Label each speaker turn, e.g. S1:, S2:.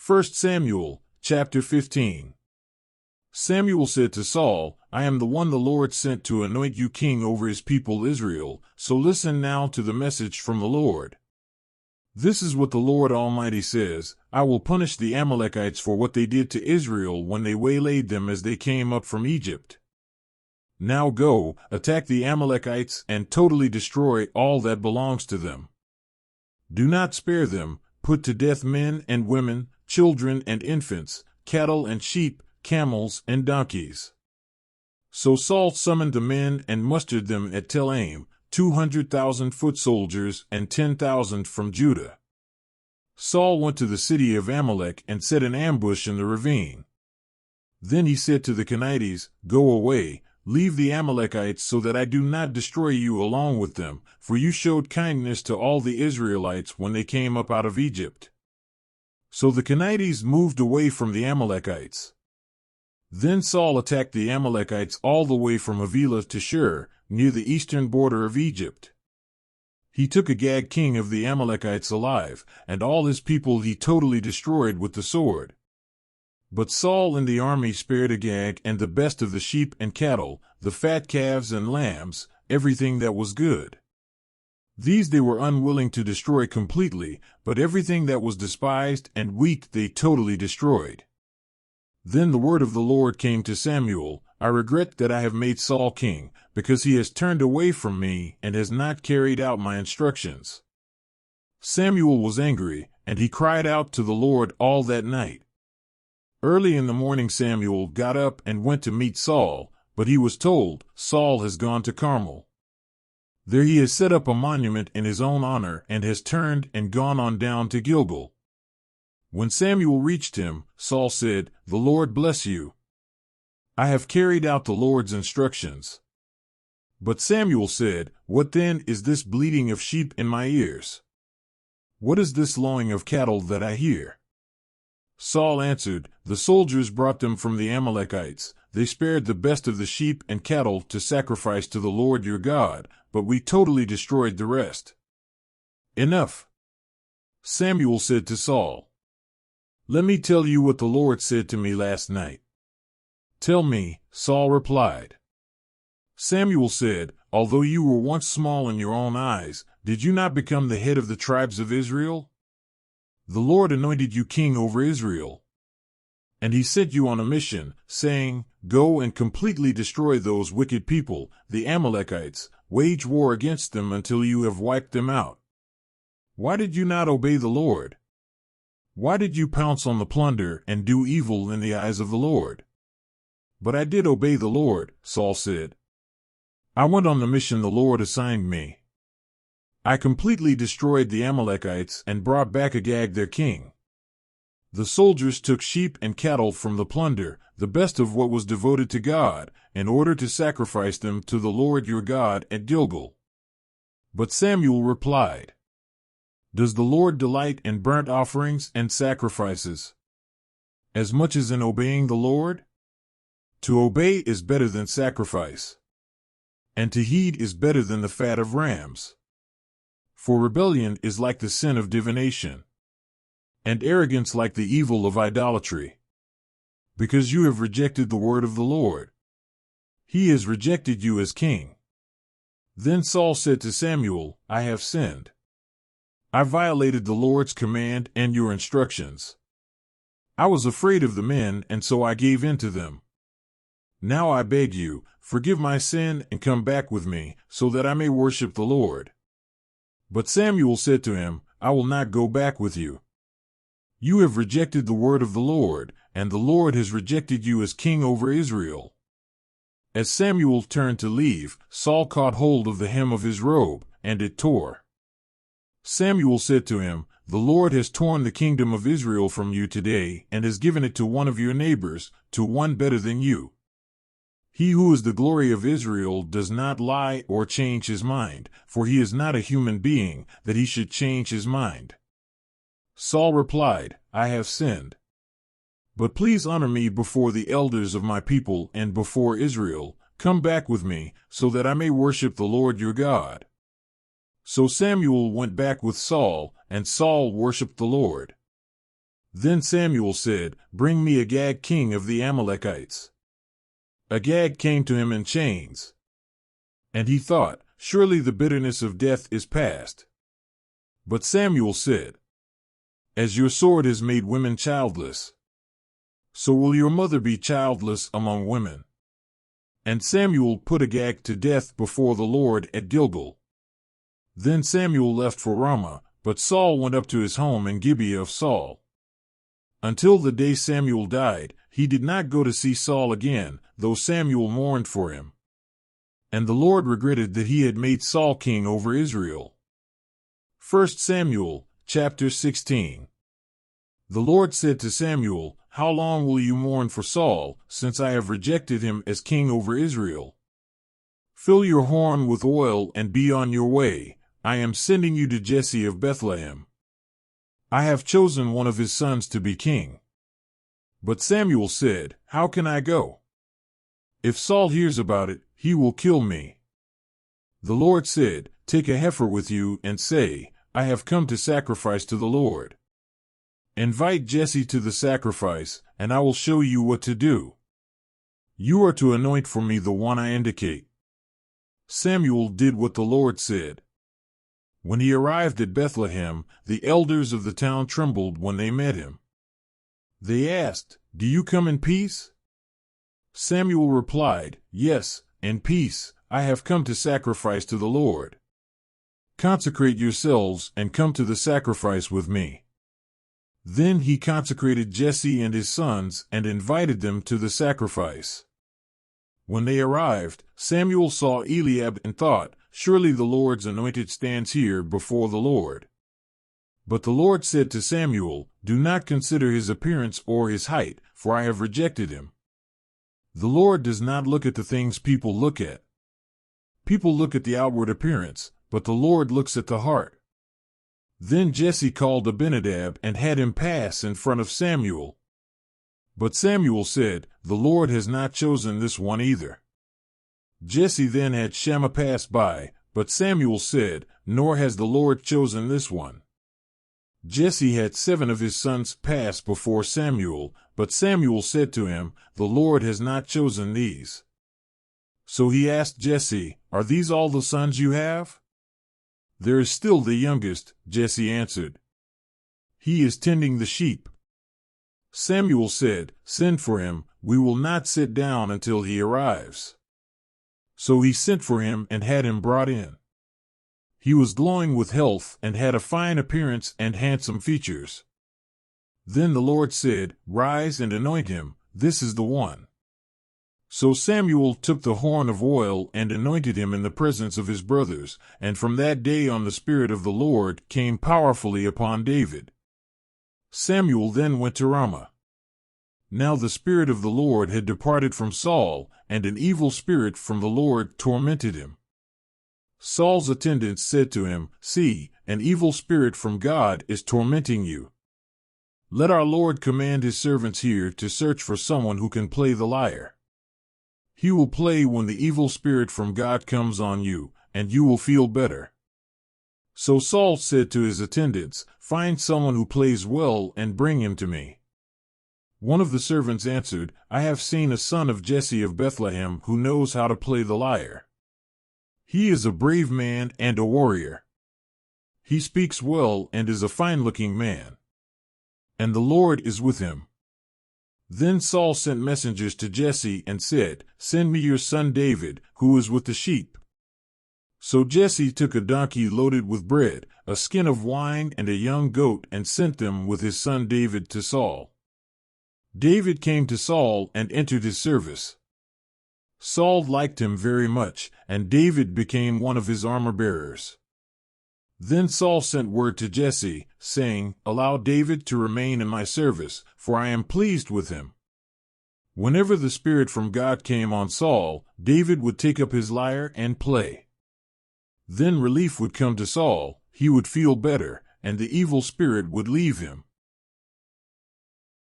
S1: 1 Samuel, chapter 15. Samuel said to Saul, I am the one the Lord sent to anoint you king over his people Israel, so listen now to the message from the Lord. This is what the Lord Almighty says, I will punish the Amalekites for what they did to Israel when they waylaid them as they came up from Egypt. Now go, attack the Amalekites and totally destroy all that belongs to them. Do not spare them, put to death men and women, children and infants, cattle and sheep, camels and donkeys. So Saul summoned the men and mustered them at Tel Aim, 200,000 foot soldiers and 10,000 from Judah. Saul went to the city of Amalek and set an ambush in the ravine. Then he said to the Kenites, Go away, leave the Amalekites so that I do not destroy you along with them, for you showed kindness to all the Israelites when they came up out of Egypt. So the Kenites moved away from the Amalekites. Then Saul attacked the Amalekites all the way from Havilah to Shur, near the eastern border of Egypt. He took Agag king of the Amalekites alive, and all his people he totally destroyed with the sword. But Saul and the army spared Agag and the best of the sheep and cattle, the fat calves and lambs, everything that was good. These they were unwilling to destroy completely, but everything that was despised and weak they totally destroyed. Then the word of the Lord came to Samuel, I regret that I have made Saul king, because he has turned away from me and has not carried out my instructions. Samuel was angry, and he cried out to the Lord all that night. Early in the morning Samuel got up and went to meet Saul, but he was told, Saul has gone to Carmel. There he has set up a monument in his own honor and has turned and gone on down to Gilgal. When Samuel reached him, Saul said, The Lord bless you. I have carried out the Lord's instructions. But Samuel said, What then is this bleating of sheep in my ears? What is this lowing of cattle that I hear? Saul answered, The soldiers brought them from the Amalekites. They spared the best of the sheep and cattle to sacrifice to the Lord your God, but we totally destroyed the rest. Enough. Samuel said to Saul, Let me tell you what the Lord said to me last night. Tell me, Saul replied. Samuel said, Although you were once small in your own eyes, did you not become the head of the tribes of Israel? The Lord anointed you king over Israel. And he sent you on a mission, saying, Go and completely destroy those wicked people, the Amalekites, wage war against them until you have wiped them out. Why did you not obey the Lord? Why did you pounce on the plunder and do evil in the eyes of the Lord? But I did obey the Lord, Saul said. I went on the mission the Lord assigned me. I completely destroyed the Amalekites and brought back Agag their king. The soldiers took sheep and cattle from the plunder, the best of what was devoted to God, in order to sacrifice them to the Lord your God at Gilgal. But Samuel replied, Does the Lord delight in burnt offerings and sacrifices, as much as in obeying the Lord? To obey is better than sacrifice, and to heed is better than the fat of rams. For rebellion is like the sin of divination, and arrogance like the evil of idolatry. Because you have rejected the word of the Lord, he has rejected you as king. Then Saul said to Samuel, I have sinned. I violated the Lord's command and your instructions. I was afraid of the men, and so I gave in to them. Now I beg you, forgive my sin and come back with me, so that I may worship the Lord. But Samuel said to him, I will not go back with you. You have rejected the word of the Lord, and the Lord has rejected you as king over Israel. As Samuel turned to leave, Saul caught hold of the hem of his robe, and it tore. Samuel said to him, The Lord has torn the kingdom of Israel from you today, and has given it to one of your neighbors, to one better than you. He who is the glory of Israel does not lie or change his mind, for he is not a human being, that he should change his mind. Saul replied, I have sinned. But please honor me before the elders of my people and before Israel. Come back with me, so that I may worship the Lord your God. So Samuel went back with Saul, and Saul worshipped the Lord. Then Samuel said, "Bring me Agag, king of the Amalekites." Agag came to him in chains. And he thought, "Surely the bitterness of death is past." But Samuel said, "As your sword has made women childless, so will your mother be childless among women." And Samuel put Agag to death before the Lord at Gilgal. Then Samuel left for Ramah, but Saul went up to his home in Gibeah of Saul. Until the day Samuel died, he did not go to see Saul again, though Samuel mourned for him. And the Lord regretted that he had made Saul king over Israel. 1 Samuel, chapter 16. The Lord said to Samuel, "How long will you mourn for Saul, since I have rejected him as king over Israel? Fill your horn with oil and be on your way. I am sending you to Jesse of Bethlehem. I have chosen one of his sons to be king." But Samuel said, "How can I go? If Saul hears about it, he will kill me." The Lord said, "Take a heifer with you and say, 'I have come to sacrifice to the Lord.' Invite Jesse to the sacrifice, and I will show you what to do. You are to anoint for me the one I indicate." Samuel did what the Lord said. When he arrived at Bethlehem, the elders of the town trembled when they met him. They asked, "Do you come in peace?" Samuel replied, "Yes, in peace. I have come to sacrifice to the Lord. Consecrate yourselves and come to the sacrifice with me." Then he consecrated Jesse and his sons and invited them to the sacrifice. When they arrived, Samuel saw Eliab and thought, "Surely the Lord's anointed stands here before the Lord." But the Lord said to Samuel, "Do not consider his appearance or his height, for I have rejected him." The Lord does not look at the things people look at. People look at the outward appearance, but the Lord looks at the heart. Then Jesse called Abinadab and had him pass in front of Samuel. But Samuel said, "The Lord has not chosen this one either." Jesse then had Shammah pass by, but Samuel said, "Nor has the Lord chosen this one." Jesse had 7 of his sons pass before Samuel, but Samuel said to him, "The Lord has not chosen these." So he asked Jesse, "Are these all the sons you have?" "There is still the youngest," Jesse answered. "He is tending the sheep." Samuel said, "Send for him, we will not sit down until he arrives." So he sent for him and had him brought in. He was glowing with health and had a fine appearance and handsome features. Then the Lord said, "Rise and anoint him, this is the one." So Samuel took the horn of oil and anointed him in the presence of his brothers, and from that day on the Spirit of the Lord came powerfully upon David. Samuel then went to Ramah. Now the Spirit of the Lord had departed from Saul, and an evil spirit from the Lord tormented him. Saul's attendants said to him, "See, an evil spirit from God is tormenting you. Let our Lord command his servants here to search for someone who can play the lyre. He will play when the evil spirit from God comes on you, and you will feel better." So Saul said to his attendants, "Find someone who plays well and bring him to me." One of the servants answered, "I have seen a son of Jesse of Bethlehem who knows how to play the lyre. He is a brave man and a warrior. He speaks well and is a fine-looking man. And the Lord is with him." Then Saul sent messengers to Jesse and said, "Send me your son David, who is with the sheep." So Jesse took a donkey loaded with bread, a skin of wine, and a young goat, and sent them with his son David to Saul. David came to Saul and entered his service. Saul liked him very much, and David became one of his armor-bearers. Then Saul sent word to Jesse, saying, "Allow David to remain in my service, for I am pleased with him." Whenever the Spirit from God came on Saul, David would take up his lyre and play. Then relief would come to Saul, he would feel better, and the evil spirit would leave him.